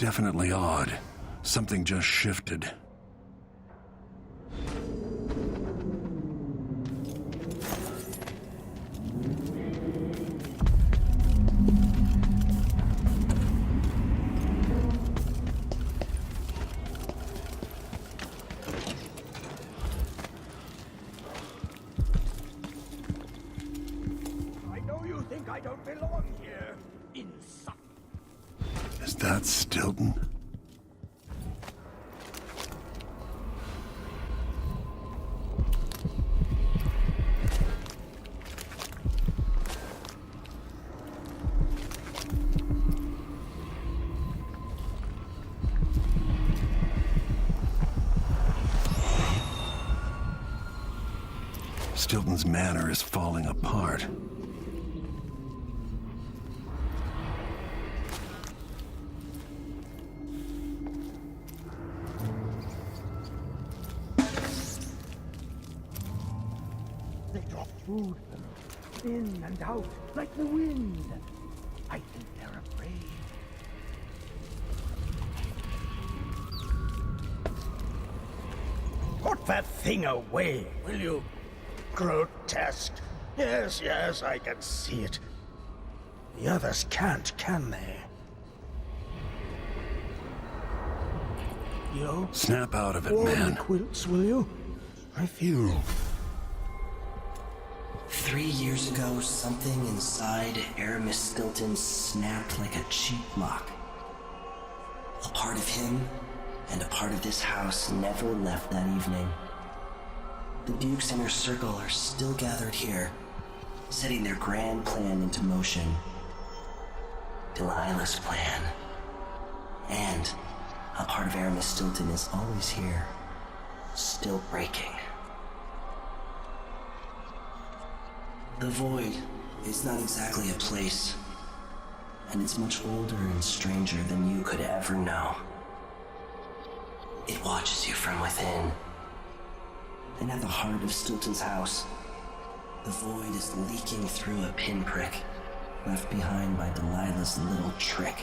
Definitely odd. Something just shifted. I know you think I don't belong here. Insult. Is that Stilton? Stilton's manor is falling apart. They drop food in and out like the wind. I think they're afraid. Put that thing away, will you? Grotesque. Yes, yes, I can see it. The others can't, can they? Yo, Snap out of it, warm the man. quilts, will you? I feel 3 years ago, something inside Aramis Stilton snapped like a cheap lock. A part of him and a part of this house never left that evening. The Duke's inner circle are still gathered here, setting their grand plan into motion. Delilah's plan. And a part of Aramis Stilton is always here, still breaking. The Void is not exactly a place, and it's much older and stranger than you could ever know. It watches you from within. And at the heart of Stilton's house, the Void is leaking through a pinprick left behind by Delilah's little trick.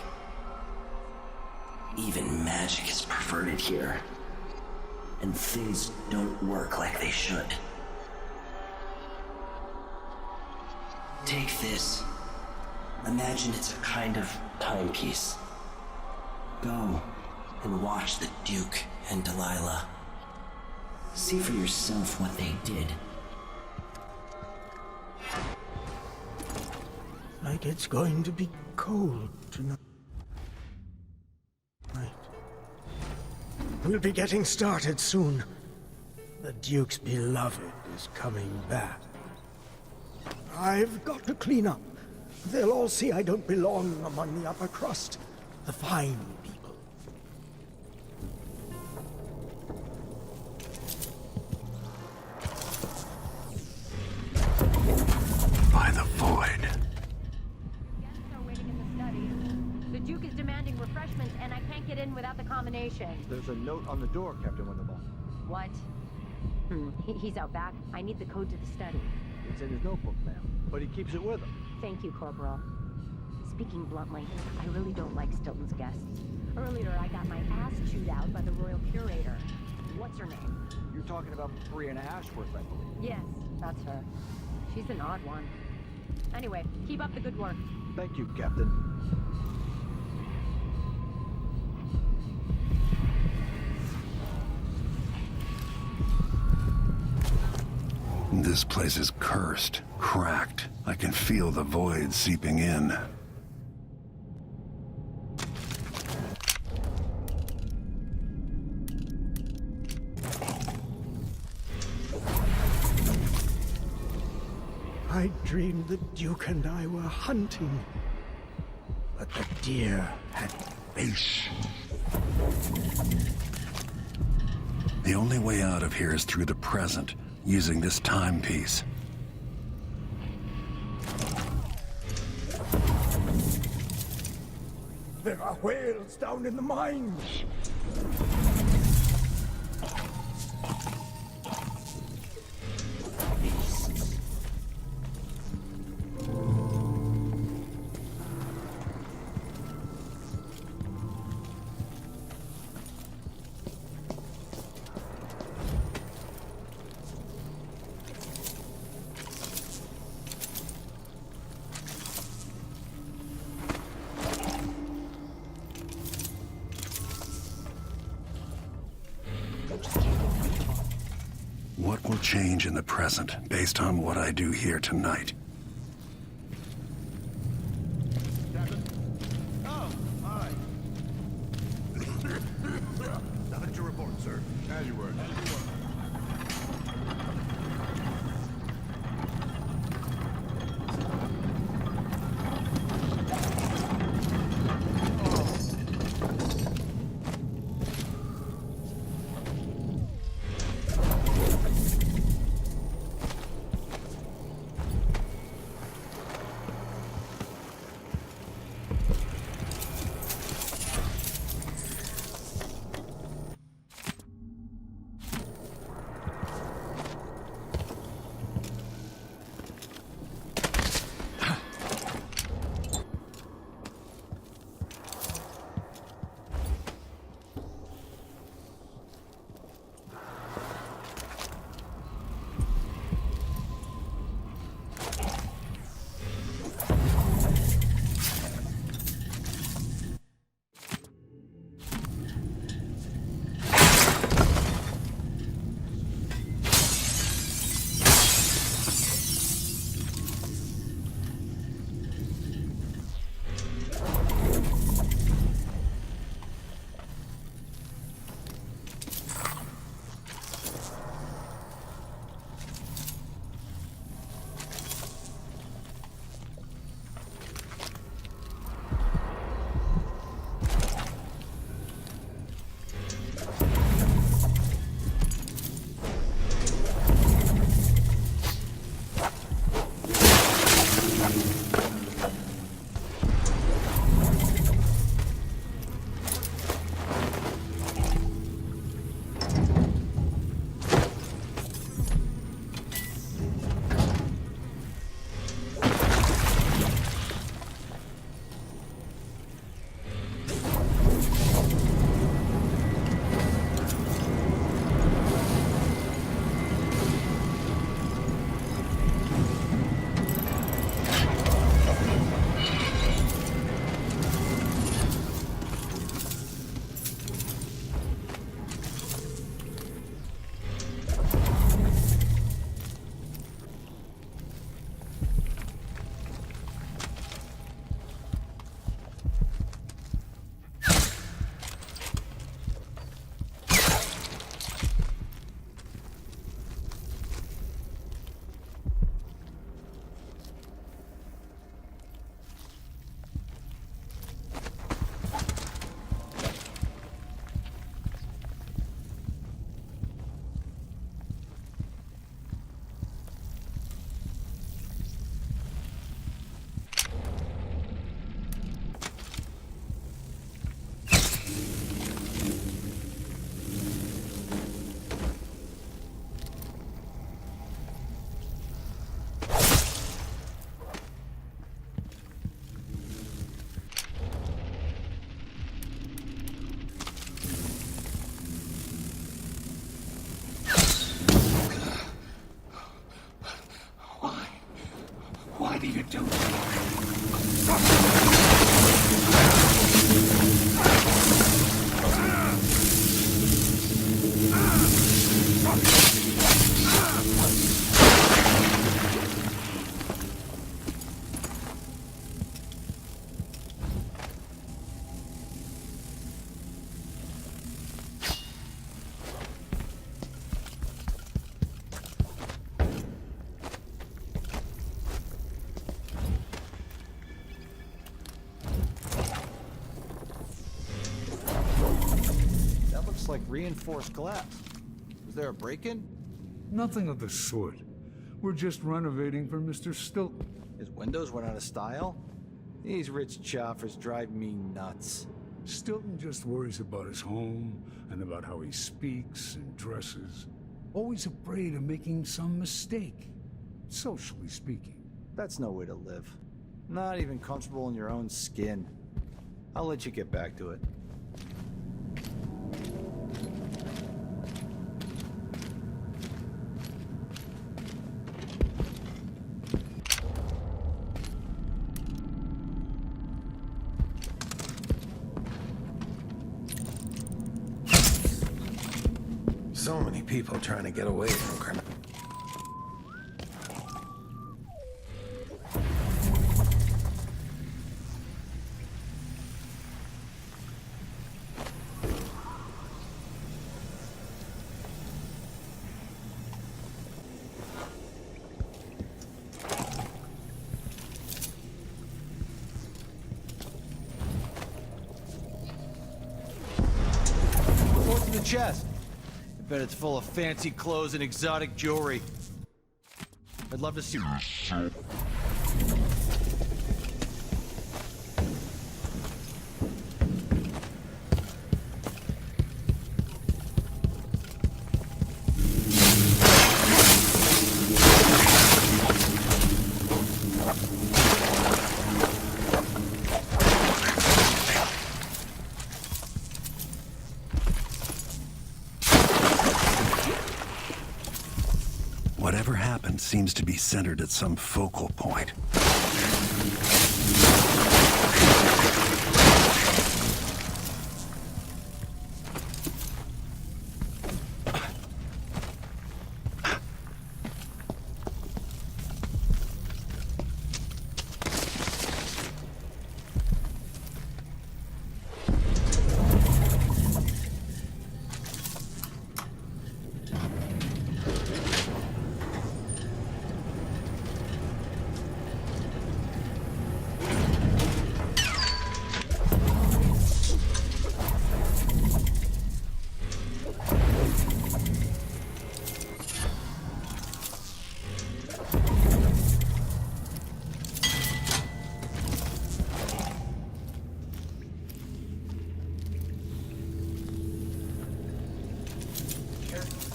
Even magic is perverted here, and things don't work like they should. Take this. Imagine it's a kind of timepiece. Go and watch the Duke and Delilah. See for yourself what they did. like it's going to be cold tonight. We'll be getting started soon. The Duke's beloved is coming back. I've got to clean up. They'll all see I don't belong among the upper crust, the fine people. By the void. Guests are waiting in the study. The Duke is demanding refreshments, and I can't get in without the combination. There's a note on the door, Captain Winterbolt. What? He's out back. I need the code to the study. It's in his notebook, ma'am, but he keeps it with him. Thank you, Corporal. Speaking bluntly, I really don't like Stilton's guests. Earlier, I got my ass chewed out by the Royal Curator. What's her name? You're talking about Brianna Ashworth, I believe. Yes, that's her. She's an odd one. Anyway, keep up the good work. Thank you, Captain. This place is cursed, cracked. I can feel the void seeping in. I dreamed the Duke and I were hunting, but the deer had fish. The only way out of here is through the present, using this timepiece. There are whales down in the mines. change in the present based on what I do here tonight. Captain? Oh, hi. Nothing to report, sir. As you were. Why do you do this? Like reinforced glass. Was there a break-in? Nothing of the sort. We're just renovating for Mr. Stilton. His windows went out of style? These rich choffers drive me nuts. Stilton just worries about his home and about how he speaks and dresses. Always afraid of making some mistake, socially speaking. That's no way to live. Not even comfortable in your own skin. I'll let you get back to it. So many people trying to get away from criminal. chest. I bet it's full of fancy clothes and exotic jewelry. I'd love to see. Whatever happened seems to be centered at some focal point.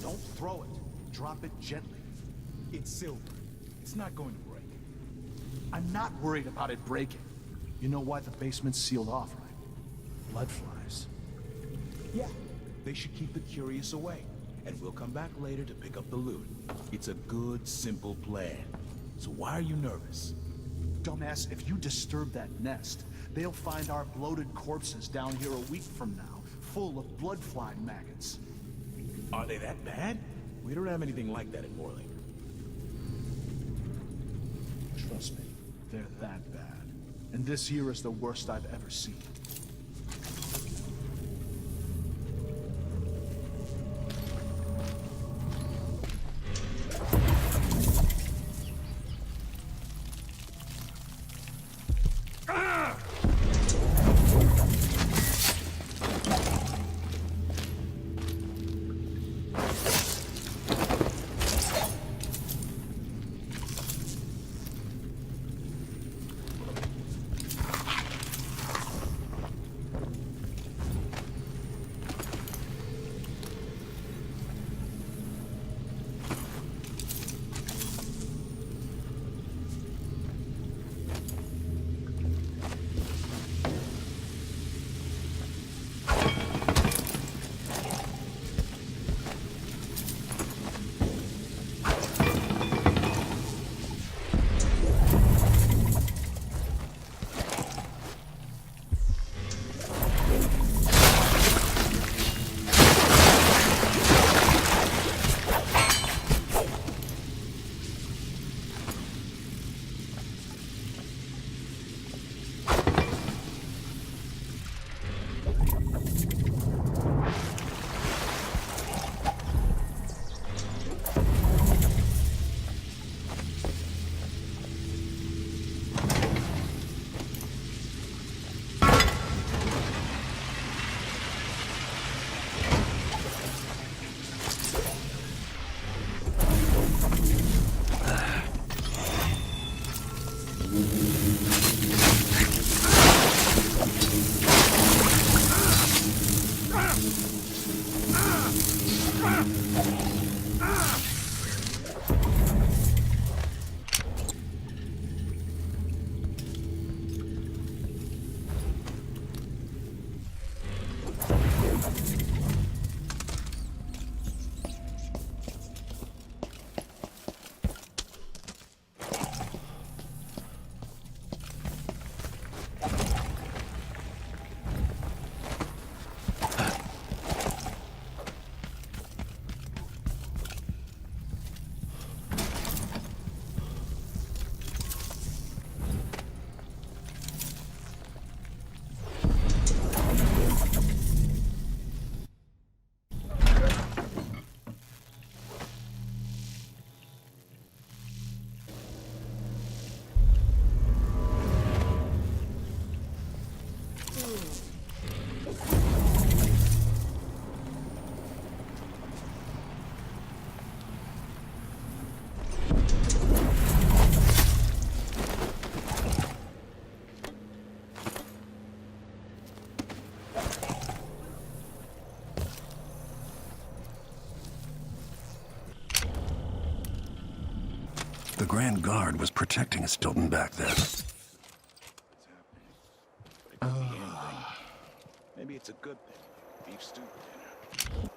Don't throw it. Drop it gently. It's silver. It's not going to break. I'm not worried about it breaking. You know why the basement's sealed off, right? Blood flies. Yeah, they should keep the curious away. And we'll come back later to pick up the loot. It's a good, simple plan. So why are you nervous? Dumbass, if you disturb that nest, they'll find our bloated corpses down here a week from now, full of blood fly maggots. Are they that bad? We don't have anything like that in Morley. Trust me, they're that bad. And this here is the worst I've ever seen. The Grand Guard was protecting Stilton back then. Maybe it's a good thing. Beef stew for dinner.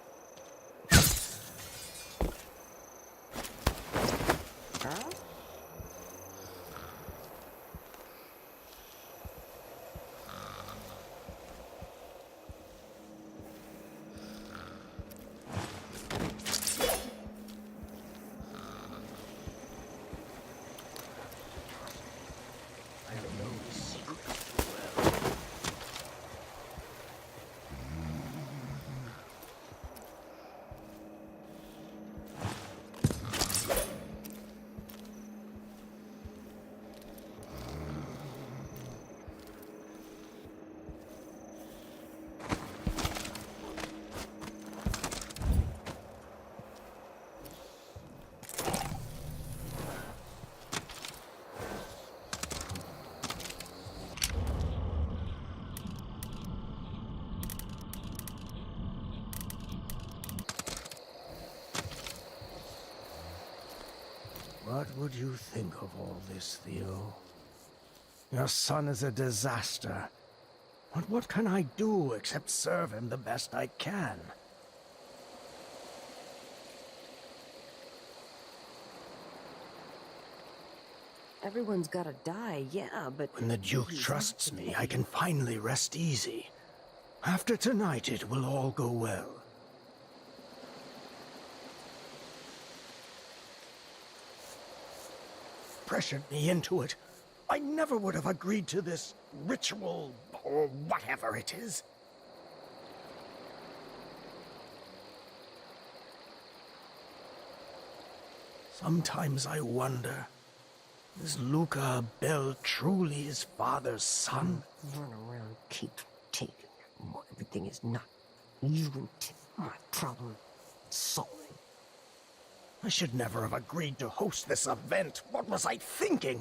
What would you think of all this, Theo? Your son is a disaster. But what can I do except serve him the best I can? Everyone's gotta die, yeah, but... When the Duke trusts me, I can finally rest easy. After tonight, it will all go well. Pressured me into it. I never would have agreed to this ritual, or whatever it is. Sometimes I wonder, is Luca Bell truly his father's son? Run around, keep taking. Everything is not even my problem. Solving. I should never have agreed to host this event. What was I thinking?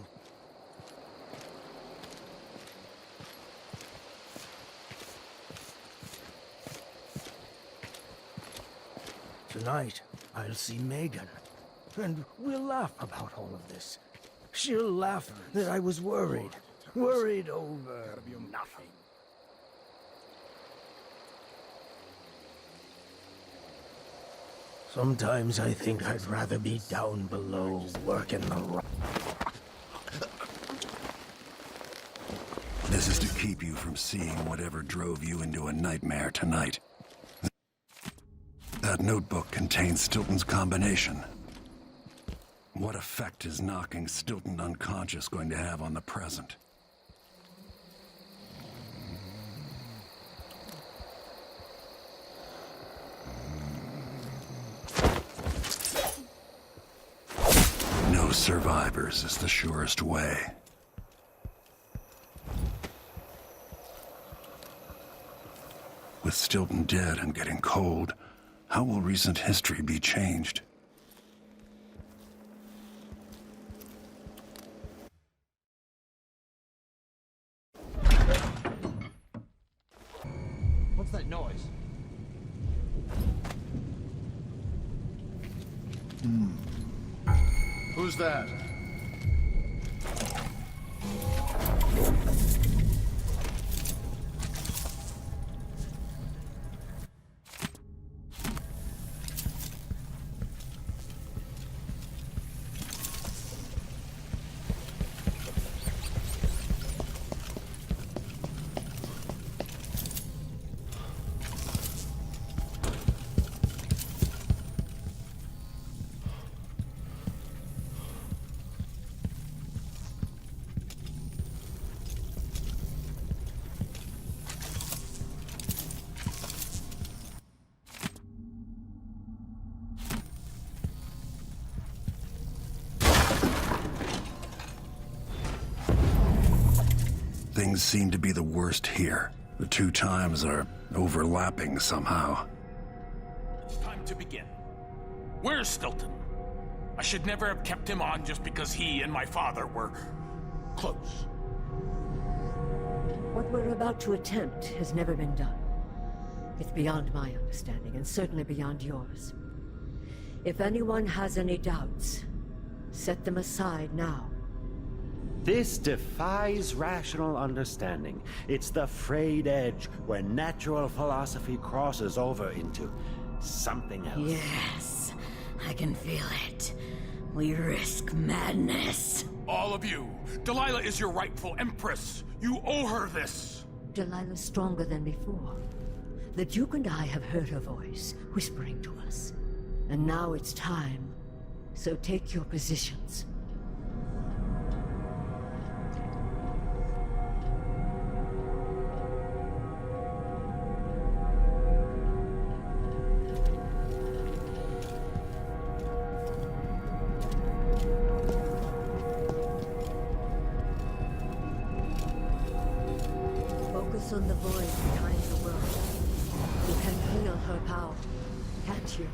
Tonight, I'll see Megan, and we'll laugh about all of this. She'll laugh that I was worried over nothing. Sometimes I think I'd rather be down below, working the rock. This is to keep you from seeing whatever drove you into a nightmare tonight. That notebook contains Stilton's combination. What effect is knocking Stilton unconscious going to have on the present? No survivors is the surest way. With Stilton dead and getting cold, how will recent history be changed? What's that noise? Who's that? Things seem to be the worst here. The two times are overlapping somehow. It's time to begin. Where's Stilton? I should never have kept him on just because he and my father were close. What we're about to attempt has never been done. It's beyond my understanding, and certainly beyond yours. If anyone has any doubts, Set them aside now. This defies rational understanding. It's the frayed edge where natural philosophy crosses over into something else. Yes, I can feel it. We risk madness. All of you, Delilah is your rightful empress. You owe her this. Delilah's stronger than before. The Duke and I have heard her voice, whispering to us. And now it's time. So take your positions. Focus on the void behind the world. You can feel her power, can't you?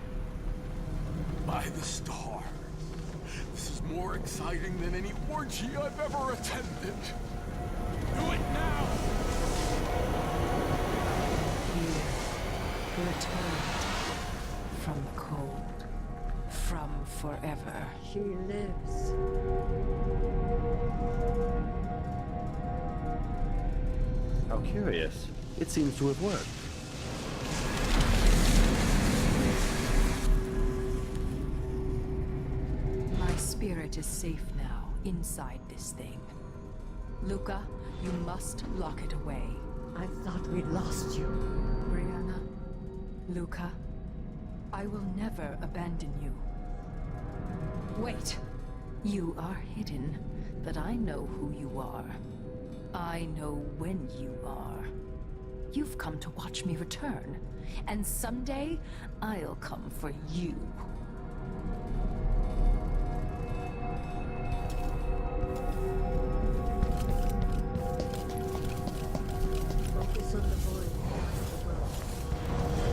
By the stars. This is more exciting than any orgy I've ever attended. Do it now! Here, returned from the cold, from forever. She lives. How curious. It seems to have worked. My spirit is safe now, inside this thing. Luca, you must lock it away. I thought we'd lost you. Brianna, Luca, I will never abandon you. Wait! You are hidden, but I know who you are. I know when you are. You've come to watch me return, and someday I'll come for you. Focus on the void behind the world.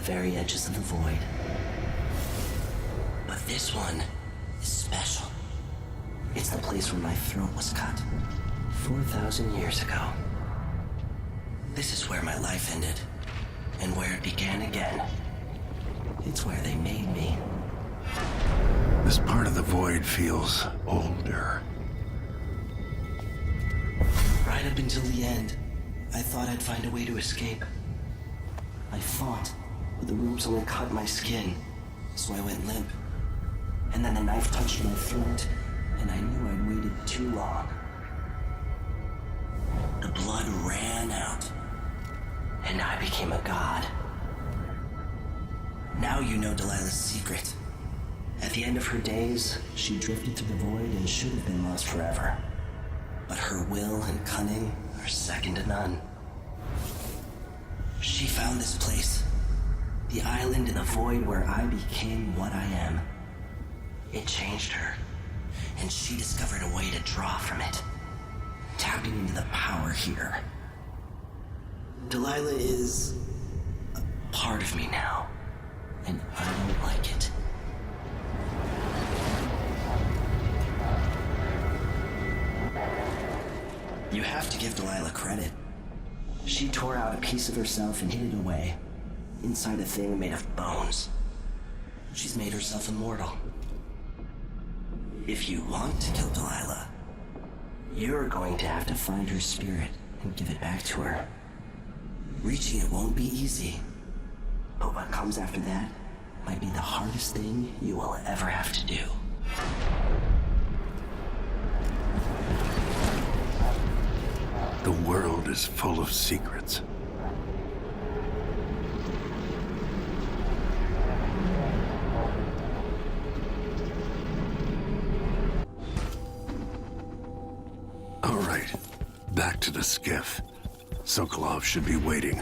very edges of the void. But this one is special. It's the place where my throat was cut 4,000 years ago. This is where my life ended, and where it began again. It's where they made me. This part of the void feels older. Right up until the end, I thought I'd find a way to escape. I fought, but the ropes only cut my skin, so I went limp. And then the knife touched my throat, and I knew I'd waited too long. The blood ran out, and I became a god. Now you know Delilah's secret. At the end of her days, she drifted through the void and should have been lost forever. But her will and cunning are second to none. She found this place, the island in the void where I became what I am. It changed her, and she discovered a way to draw from it, tapping into the power here. Delilah is a part of me now, and I don't like it. You have to give Delilah credit. She tore out a piece of herself and hid it away, inside a thing made of bones. She's made herself immortal. If you want to kill Delilah, you're going to have to find her spirit and give it back to her. Reaching it won't be easy, but what comes after that might be the hardest thing you will ever have to do. The world is full of secrets. All right, back to the skiff. Sokolov should be waiting.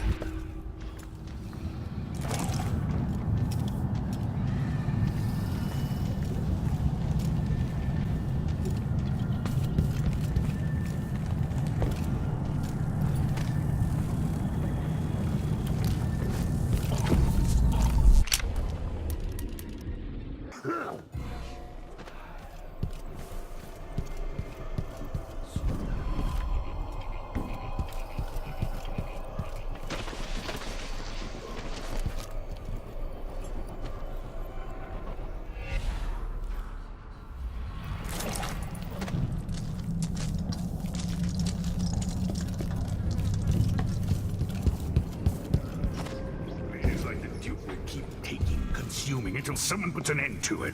Until someone puts an end to it.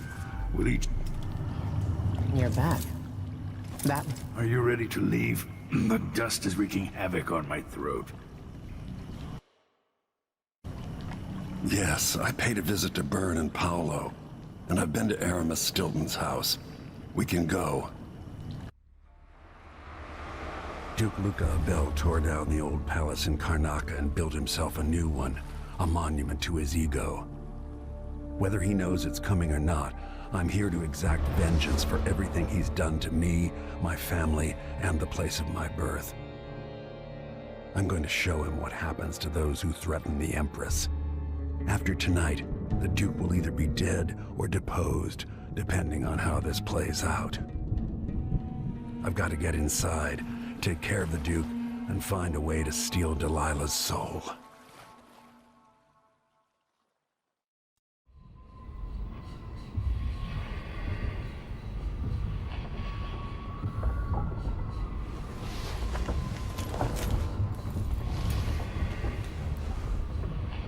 With each... You're back. That... Are you ready to leave? The dust is wreaking havoc on my throat. Yes, I paid a visit to Byrne and Paolo, and I've been to Aramis Stilton's house. We can go. Duke Luca Abel tore down the old palace in Karnaca and built himself a new one, a monument to his ego. Whether he knows it's coming or not, I'm here to exact vengeance for everything he's done to me, my family, and the place of my birth. I'm going to show him what happens to those who threaten the Empress. After tonight, the Duke will either be dead or deposed, depending on how this plays out. I've got to get inside, take care of the Duke, and find a way to steal Delilah's soul.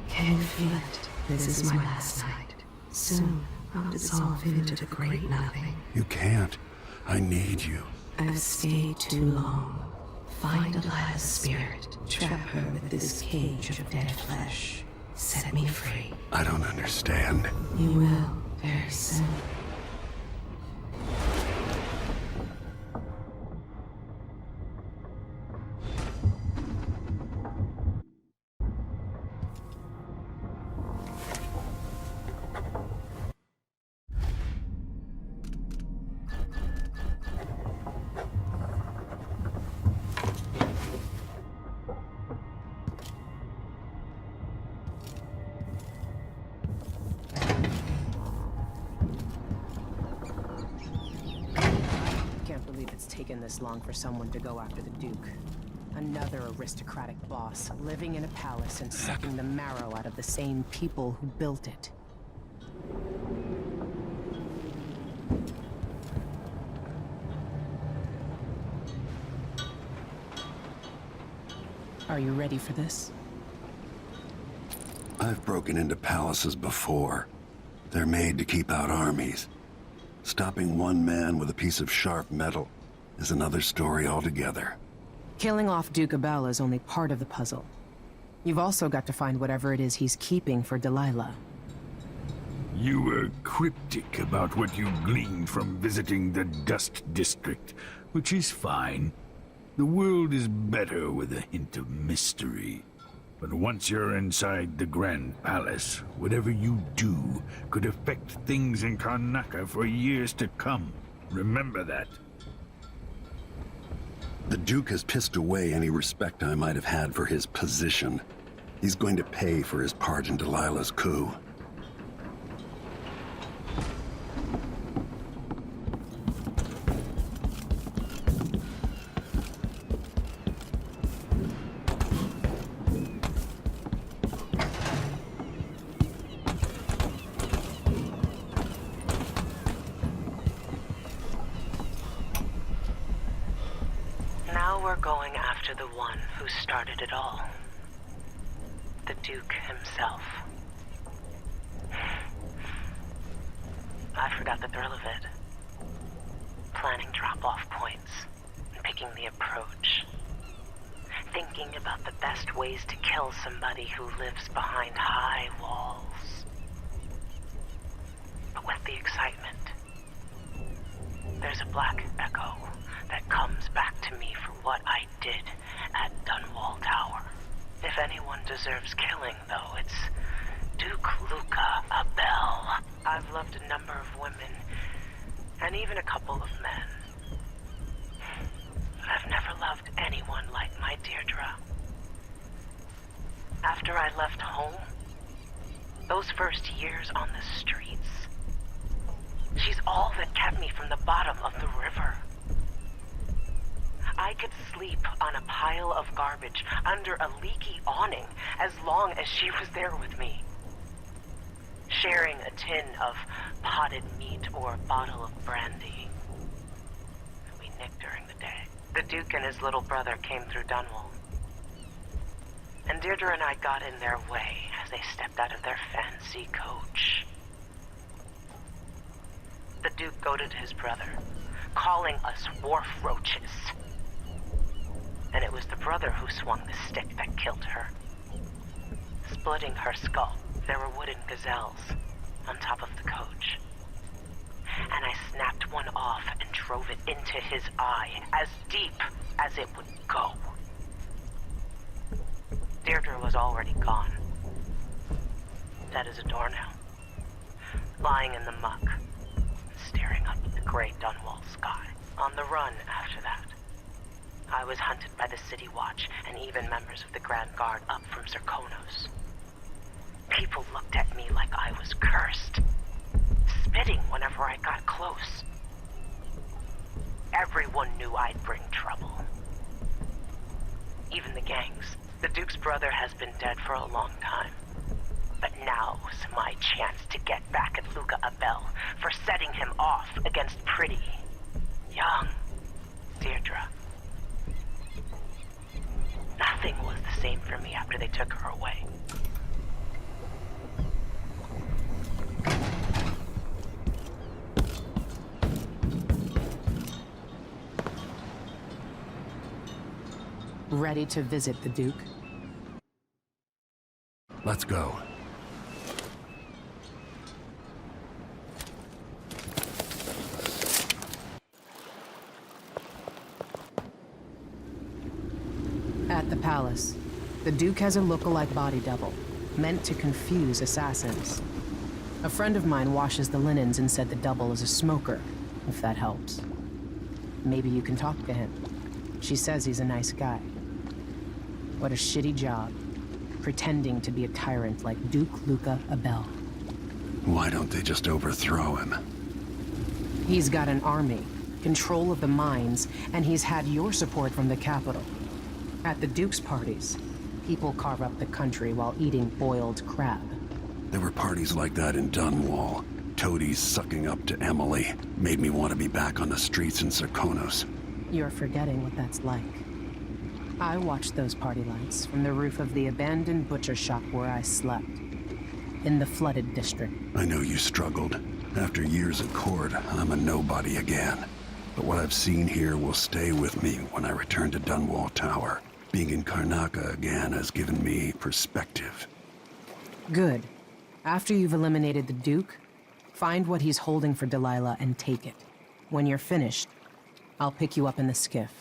Can you feel it? This is my last night. Soon, I'll dissolve into the great nothing. You can't. I need you. I've stayed too long. Find Delilah's spirit. Trap her with this cage of dead flesh. Set me free. I don't understand. You will, very soon. Taken this long for someone to go after the Duke. Another aristocratic boss, living in a palace and sucking the marrow out of the same people who built it. Are you ready for this? I've broken into palaces before. They're made to keep out armies. Stopping one man with a piece of sharp metal is another story altogether. Killing off Duke Abel is only part of the puzzle. You've also got to find whatever it is he's keeping for Delilah. You were cryptic about what you gleaned from visiting the Dust District, which is fine. The world is better with a hint of mystery. But once you're inside the Grand Palace, whatever you do could affect things in Karnaca for years to come. Remember that. The Duke has pissed away any respect I might have had for his position. He's going to pay for his part in Delilah's coup. Now we're going after the one who started it all. The Duke himself. I forgot the thrill of it. Planning drop-off points, and picking the approach. Thinking about the best ways to kill somebody who lives behind high walls. But with the excitement, there's a black echo that comes back to me for what I did at Dunwall Tower. If anyone deserves killing, though, it's Duke Luca Abel. I've loved a number of women, and even a couple of men. But I've never loved anyone like my Deirdre. After I left home, those first years on the streets, she's all that kept me from the bottom of the river. I could sleep on a pile of garbage under a leaky awning as long as she was there with me. Sharing a tin of potted meat or a bottle of brandy that we nicked during the day. The Duke and his little brother came through Dunwall. And Deirdre and I got in their way as they stepped out of their fancy coach. The Duke goaded his brother, calling us wharf roaches. And it was the brother who swung the stick that killed her. Splitting her skull, there were wooden gazelles on top of the coach. And I snapped one off and drove it into his eye, as deep as it would go. Deirdre was already gone. Dead as a doornail. Lying in the muck, staring up at the gray Dunwall sky. On the run after that. I was hunted by the City Watch and even members of the Grand Guard up from Zirconos. People looked at me like I was cursed, spitting whenever I got close. Everyone knew I'd bring trouble. Even the gangs. The Duke's brother has been dead for a long time. But now's my chance to get back at Luca Abel for setting him off against pretty, young Deirdre. Nothing was the same for me after they took her away. Ready to visit the Duke? Let's go. At the palace, the Duke has a lookalike body double, meant to confuse assassins. A friend of mine washes the linens and said the double is a smoker, if that helps. Maybe you can talk to him. She says he's a nice guy. What a shitty job, pretending to be a tyrant like Duke Luca Abel. Why don't they just overthrow him? He's got an army, control of the mines, and he's had your support from the capital. At the Duke's parties, people carve up the country while eating boiled crab. There were parties like that in Dunwall. Toadies sucking up to Emily made me want to be back on the streets in Zirconos. You're forgetting what that's like. I watched those party lights from the roof of the abandoned butcher shop where I slept. In the flooded district. I know you struggled. After years at court, I'm a nobody again. But what I've seen here will stay with me when I return to Dunwall Tower. Being in Karnaca again has given me perspective. Good. After you've eliminated the Duke, find what he's holding for Delilah and take it. When you're finished, I'll pick you up in the skiff.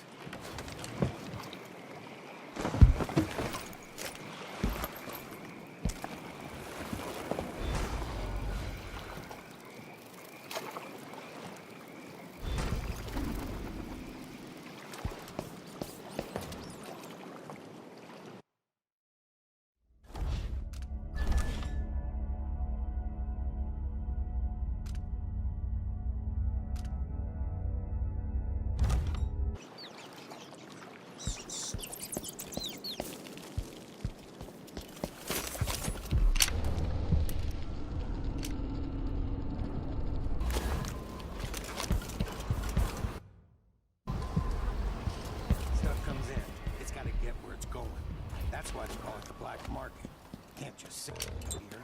That's why they call it the black market. Can't just sit here.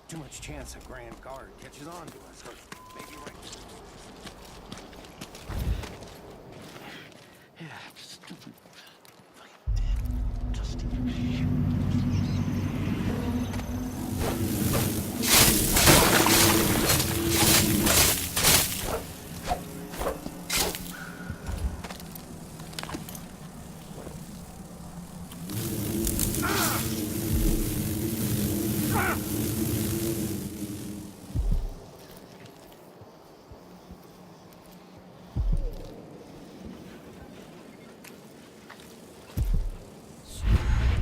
Too much chance a Grand Guard catches on to us, or maybe right. Yeah, stupid. Fucking dusty shit.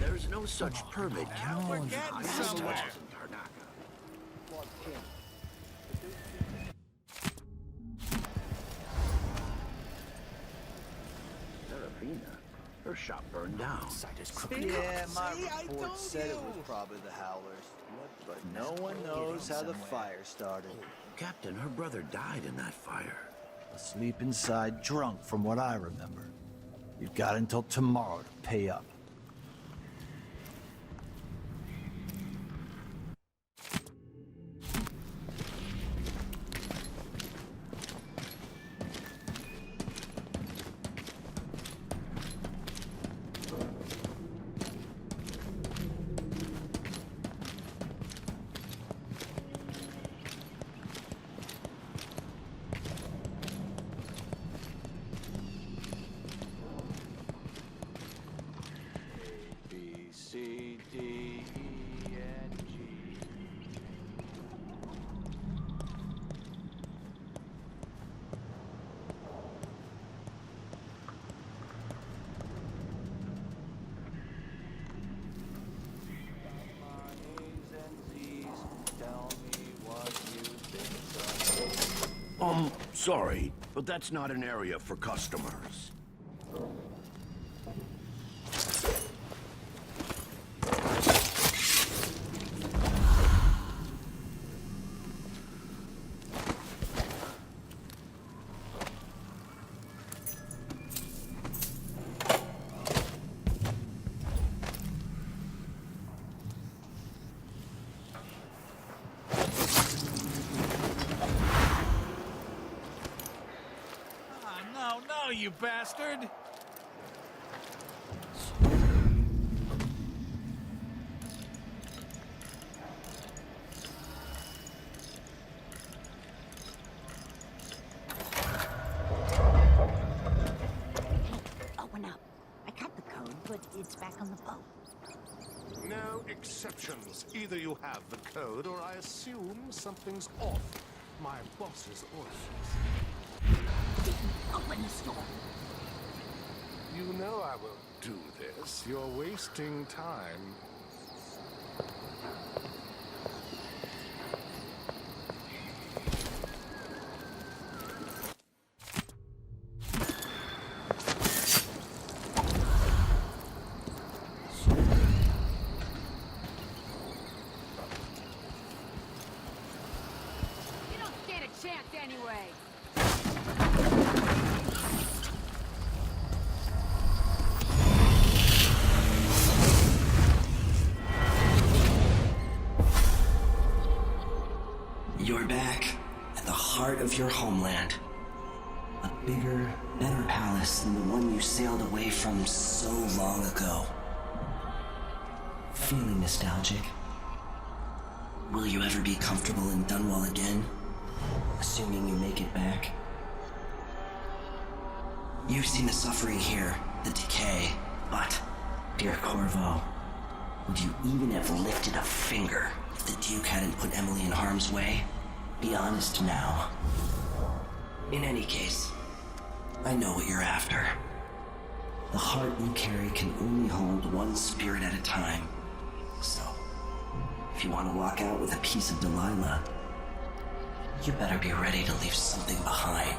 There's no such permit. We're getting somewhere. Serafina, her shop burned down. Yeah, my report said it was probably the Howlers. But no one knows how the fire started. Captain, her brother died in that fire. Asleep inside, drunk from what I remember. You've got until tomorrow to pay up. C, D, E, N, G. Tell me what you think of me. Sorry, but that's not an area for customers. No, you bastard! Open up. I cut the code, but it's back on the boat. No exceptions. Either you have the code, or I assume something's off. My boss's orders. Open the store. You know I won't do this. You're wasting time. You don't stand a chance anyway. You're back at the heart of your homeland. A bigger, better palace than the one you sailed away from so long ago. Feeling nostalgic? Will you ever be comfortable in Dunwall again? Assuming you make it back? You've seen the suffering here, the decay, but, dear Corvo, would you even have lifted a finger if the Duke hadn't put Emily in harm's way? Be honest now. In any case, I know what you're after. The heart you carry can only hold one spirit at a time. So, if you want to walk out with a piece of Delilah, you better be ready to leave something behind.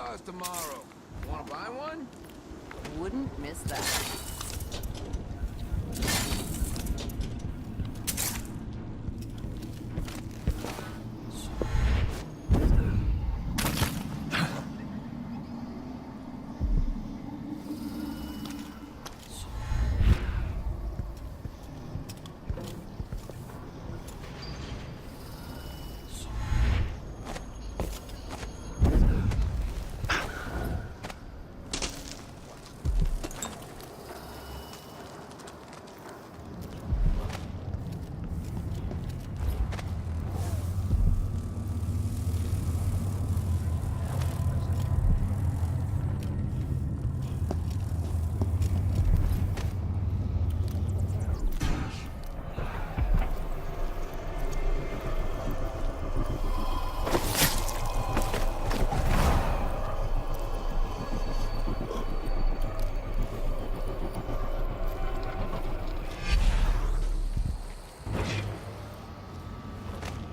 cars tomorrow. Wanna buy one? Wouldn't miss that.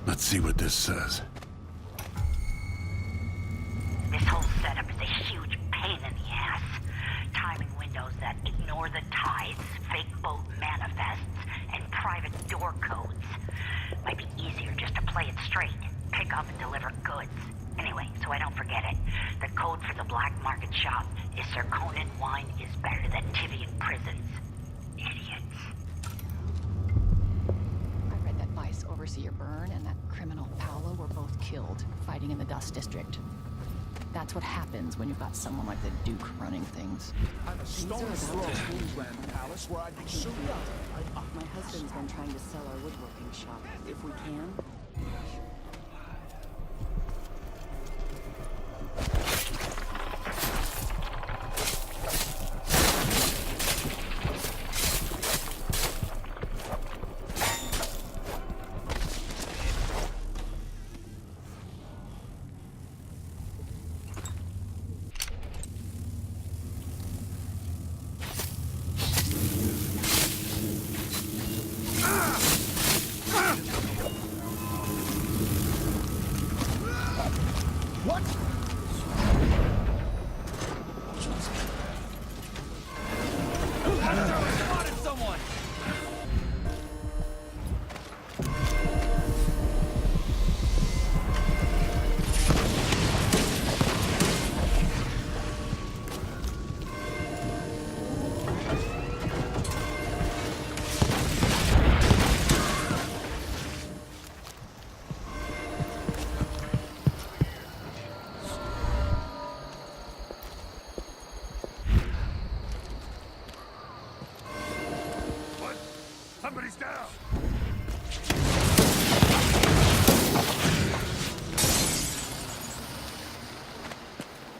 Let's see what this says. This whole setup is a huge pain in the ass. Timing windows that ignore the tides, fake boat manifests, and private door codes. Might be easier just to play it straight. Pick up and deliver goods. Anyway, so I don't forget it. The code for the black market shop is Zirconin wine is better than Tivian prisons. Idiots. I read that Vice Overseer Byrne and that criminal Paolo were both killed fighting in the Dust District. That's what happens when you've got someone like the Duke running things. I'm a stone's throw from Queensland Palace where I'd be soon. My husband's been trying to sell our woodworking shop. If we can. Somebody's down!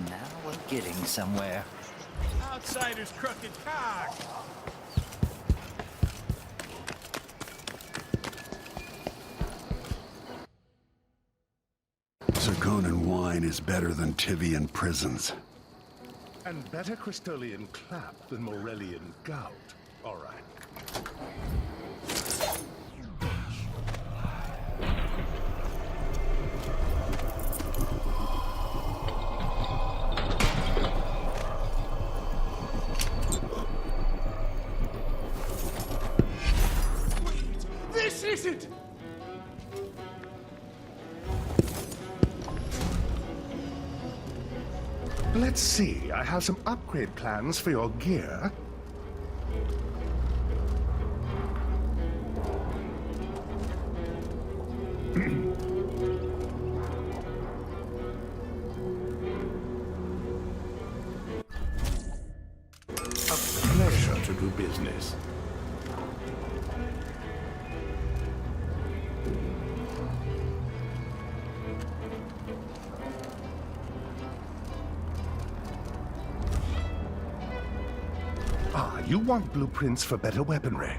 Now we're getting somewhere. Outsider's crooked cock! Zirconin wine is better than Tivian prisons. And better Crystolian clap than Morellian gout. All right. This is it! Let's see, I have some upgrade plans for your gear. A pleasure to do business. Ah, you want blueprints for better weaponry.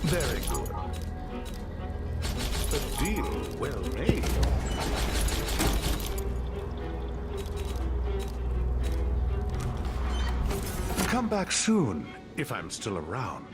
Very good. A deal well made. come back soon, if I'm still around.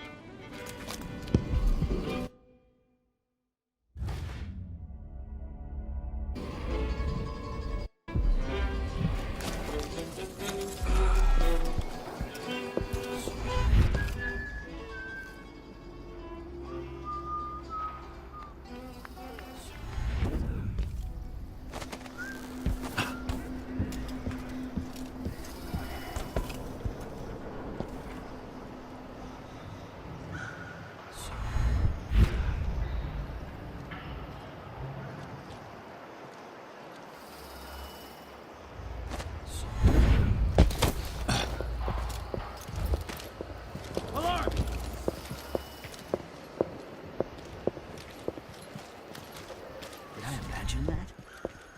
Did I imagine that?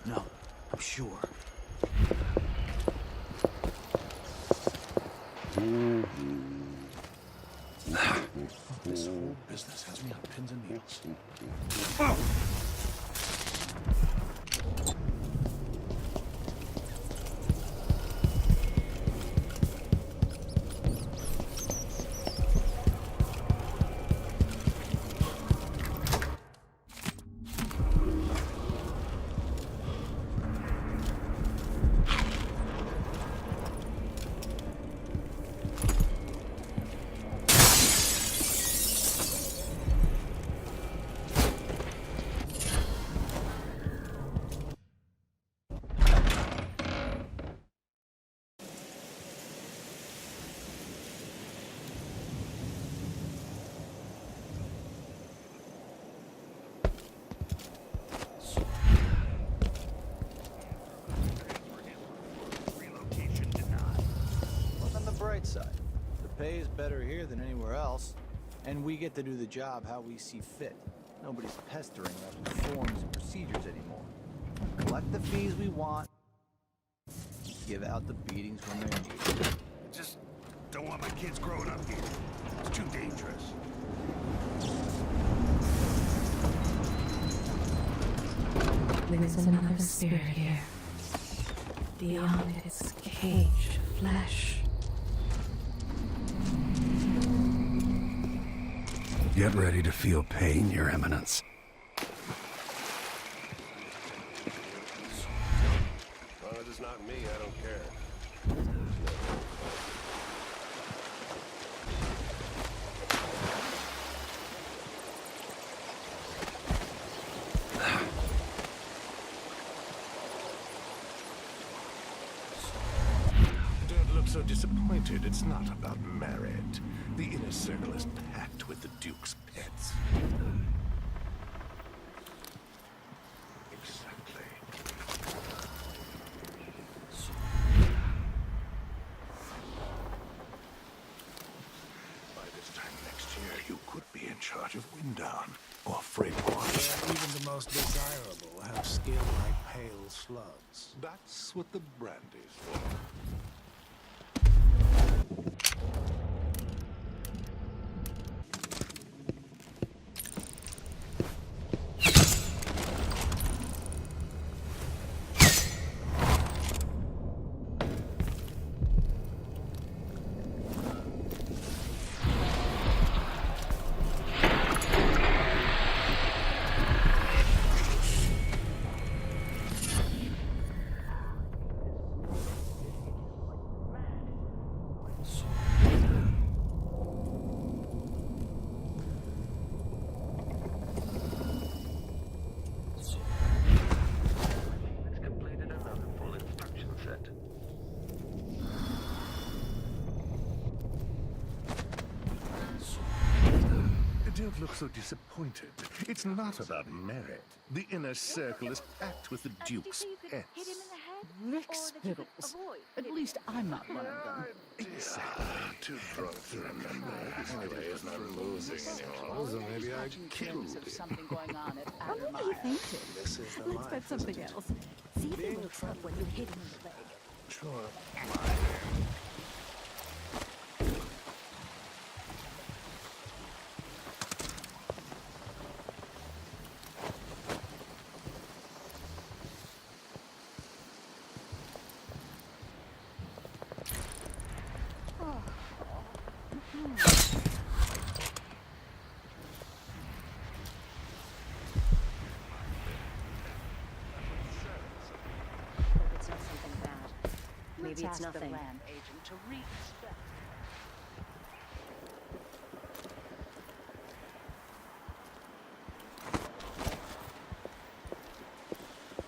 No, I'm sure. This whole business has me on pins and needles. Bright side. The pay is better here than anywhere else, and we get to do the job how we see fit. Nobody's pestering us with forms and procedures anymore. Collect the fees we want, give out the beatings when they're needed. Just don't want my kids growing up here. It's too dangerous. There's another spirit here. Beyond its cage of flesh. Get ready to feel pain, Your Eminence. As long as it's not me, I don't care. Don't look so disappointed. It's not about merit. The inner circle is packed with the Duke's pets. Exactly. By this time next year, you could be in charge of Winddown or Freightport. Even the most desirable have skin like pale slugs. That's what the brandy's for. Don't look so disappointed. It's not about merit. The inner circle is packed with the Duke's pets. Rick Spittles. At least I'm not one of them. Exactly. Too drunk to remember. Anyway, it's not losing anymore. So maybe I killed him. Something going on at Oh, maybe he fainted. This is the Let's life, bet something isn't it? else. See if he wakes up when you hit him in the leg. Sure. Maybe it's ask the nothing. land agent to re-inspect.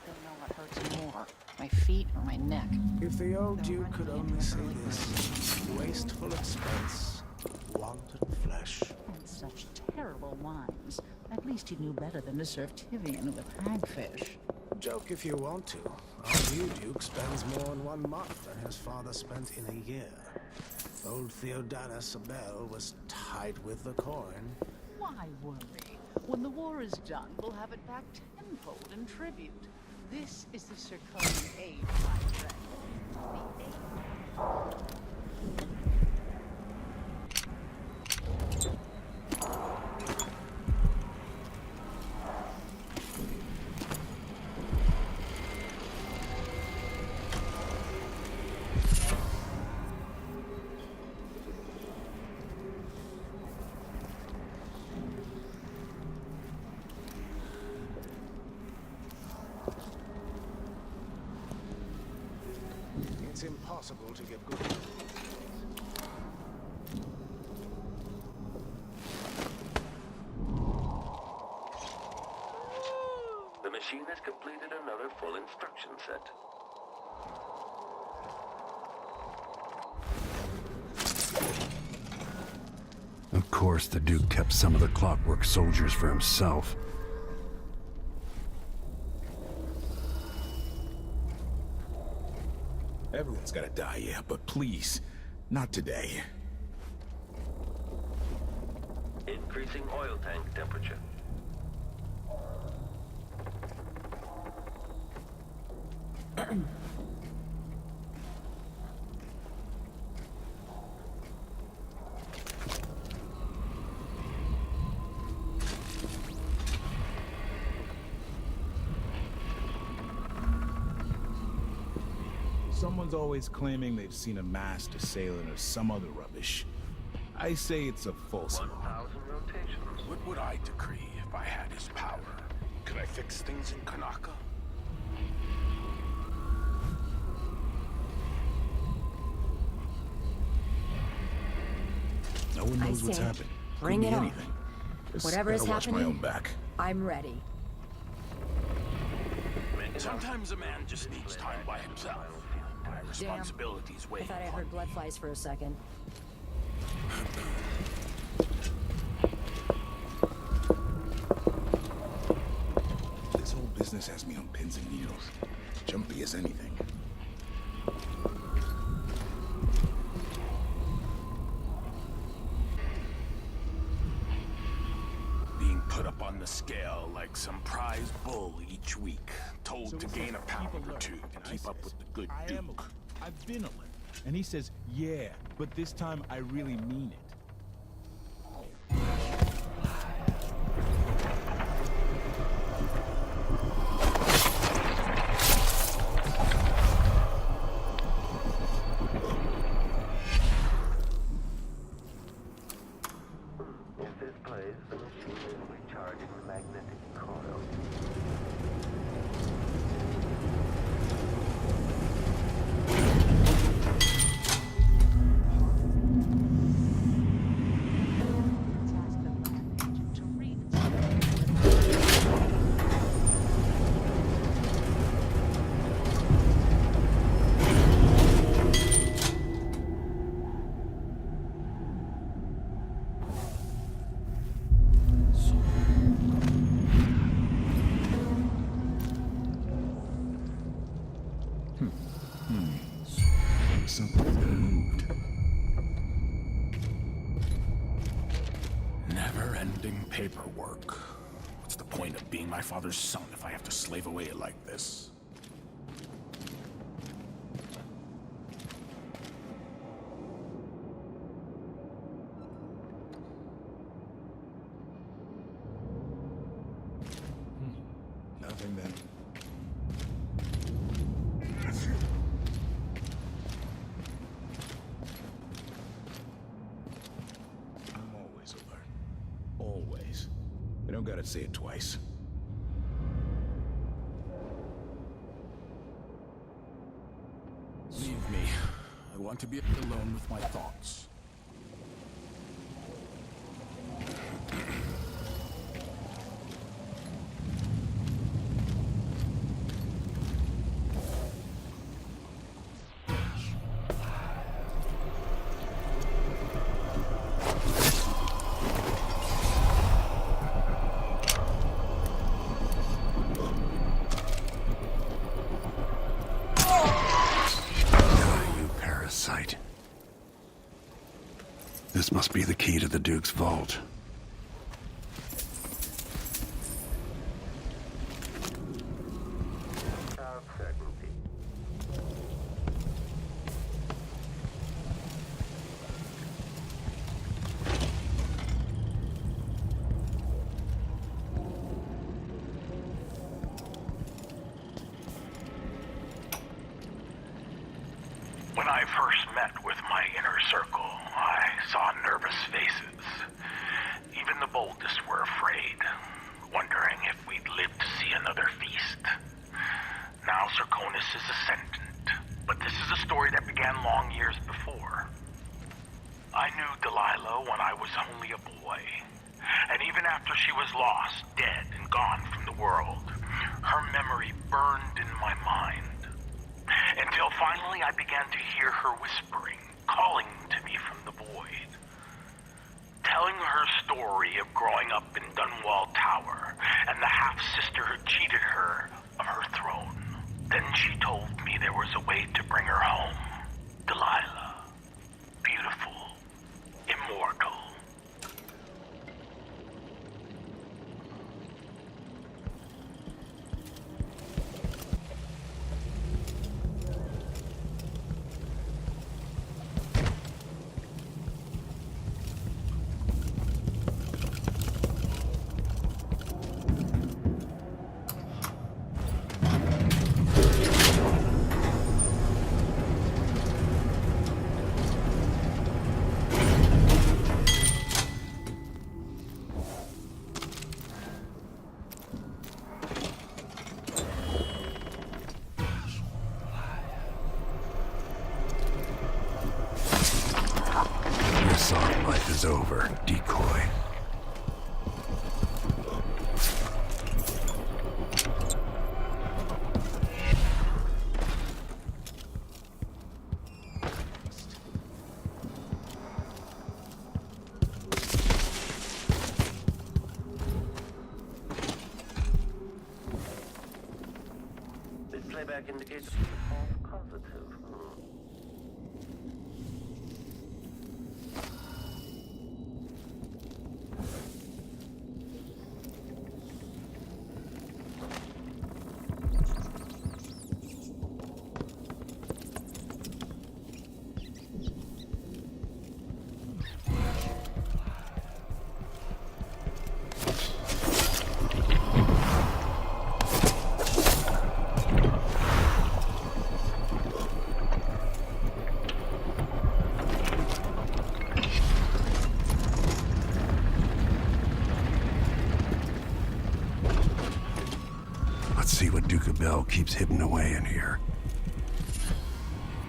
Don't know what hurts more, my feet or my neck. If the old Duke could only say this, wasteful expense, wanton flesh. And such terrible wines. At least he knew better than to serve Tivian with hagfish. Joke if you want to. Our new Duke spends more in 1 month than his father spent in a year. Old Theodanis Abel was tight with the coin. Why worry? When the war is done, we'll have it back tenfold in tribute. This is the Circonian age, my friend. The age... It's impossible to get good. The machine has completed another full instruction set. Of course, the Duke kept some of the clockwork soldiers for himself. Everyone's gotta die, yeah, but please, not today. Increasing oil tank temperature. Someone's always claiming they've seen a masked assailant or some other rubbish. I say it's a false alarm. 1,000 rotations. What would I decree if I had his power? Could I fix things in Karnaca? No one knows what's say, happened. bring Could be it on. anything. Just Whatever is gotta watch my happening, own back. I'm ready. Sometimes a man just needs time by himself. My responsibilities weigh I thought I on heard me. blood flies for a second. This whole business has me on pins and needles. Jumpy as anything. Being put up on the scale like some prize bull each week, told to gain a pound or two to keep up with the good Duke. I've been alert. And he says, yeah, but this time I really mean it. In this place, the machine is recharging the magnetic coil. Something's been moved. Never-ending paperwork. What's the point of being my father's son if I have to slave away like this? Nothing then. I'm always alert. Always. We don't gotta say it twice. Leave me. want to be alone with my thoughts. Parasite. This must be the key to the Duke's vault. When I first met with my inner circle, I saw nervous faces. Even the boldest were afraid, wondering if we'd live to see another feast. Now Serkonis is ascendant, but this is a story that began long years before. I knew Delilah when I was only a boy, and even after she was lost, dead, and gone from the world, her memory burned in my mind. Until finally I began to hear her whispering, calling to me from the void. Telling her story of growing up in Dunwall Tower and the half-sister who cheated her of her throne. Then she told me there was a way to bring her home. Delilah. Beautiful. Immortal. Soft life is over, decoy. This playback indicates false positive. Let's see what Duke of Bell keeps hidden away in here.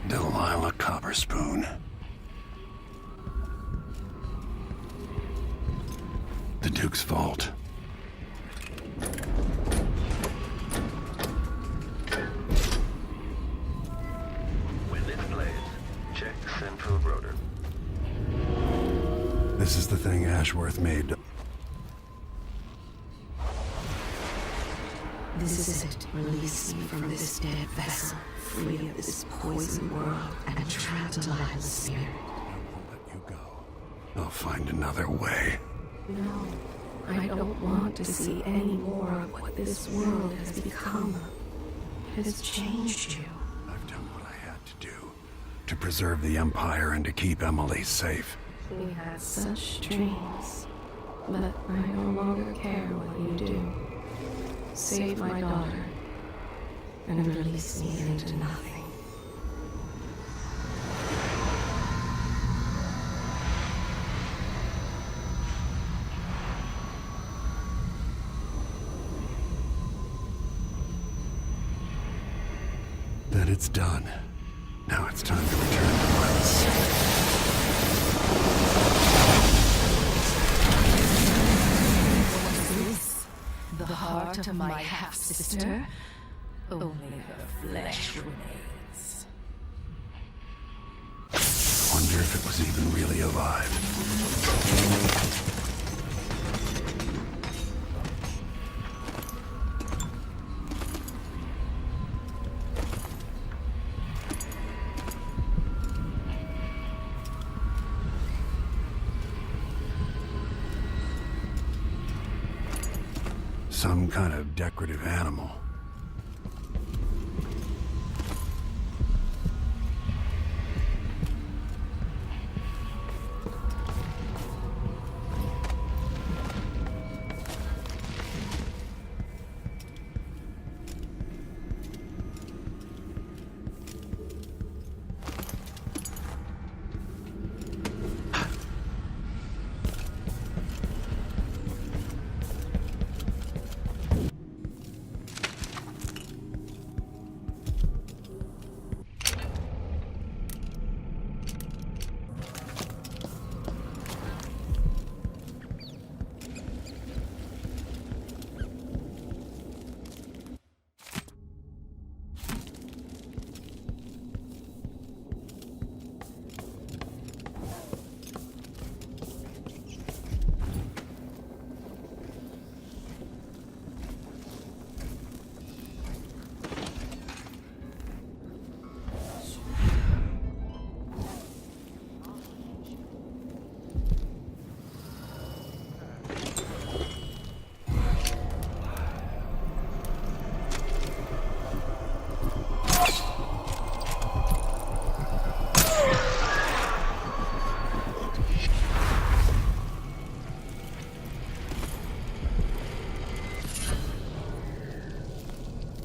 Delilah Copperspoon. The Duke's vault. When it plays, check central rotor. This is the thing Ashworth made. This is it. Release me from this dead vessel, free of this poison world, and trap Delilah's spirit. I'll find another way. No, I don't want to see any more of what this world has become. It has changed you. I've done what I had to do, to preserve the Empire and to keep Emily safe. We had such dreams, but I no longer care what you do. Save my daughter, and release me into nothing. Then it's done. Now it's time to return to life. the heart of my half-sister, only her flesh remains. Wonder if it was even really alive. Some kind of decorative animal.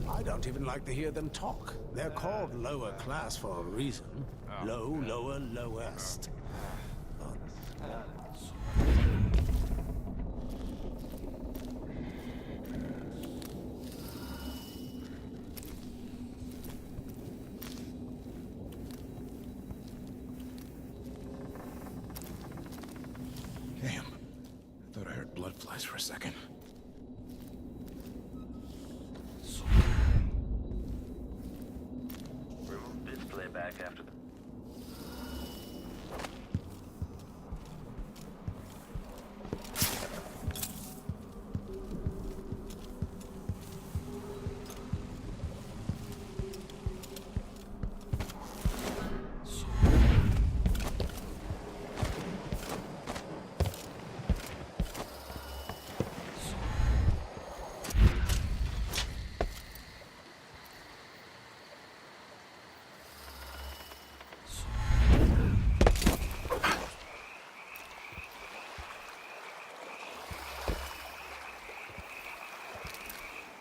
I don't even like to hear them talk. They're called lower class for a reason. Low, lower, lowest. Damn. I thought I heard blood flies for a second. Remove display back after the...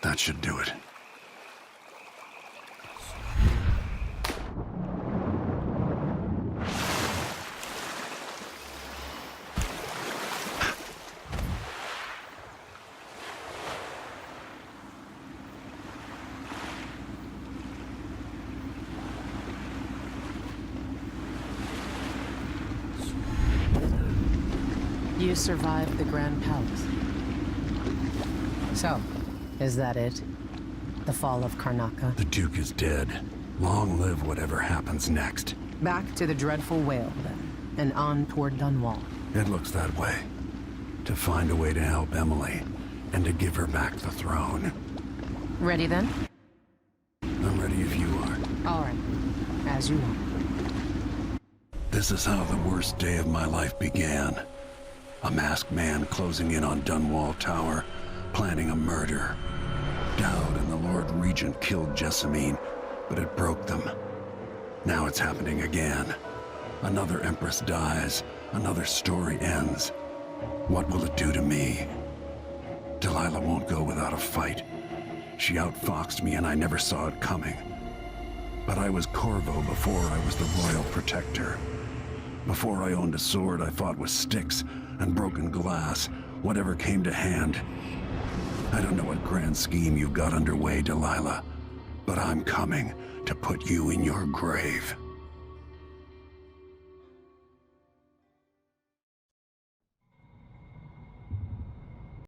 That should do it. You survived the Grand Palace. So, is that it? The fall of Karnaca? The Duke is dead. Long live whatever happens next. Back to the dreadful whale, then, and on toward Dunwall. It looks that way. To find a way to help Emily, and to give her back the throne. Ready, then? I'm ready if you are. All right. As you want. This is how the worst day of my life began. A masked man closing in on Dunwall Tower, planning a murder. Dowd and the Lord Regent killed Jessamine, but it broke them. Now it's happening again. Another Empress dies, another story ends. What will it do to me? Delilah won't go without a fight. She outfoxed me and I never saw it coming. But I was Corvo before I was the Royal Protector. Before I owned a sword, I fought with sticks and broken glass, whatever came to hand. I don't know what grand scheme you've got underway, Delilah, but I'm coming to put you in your grave.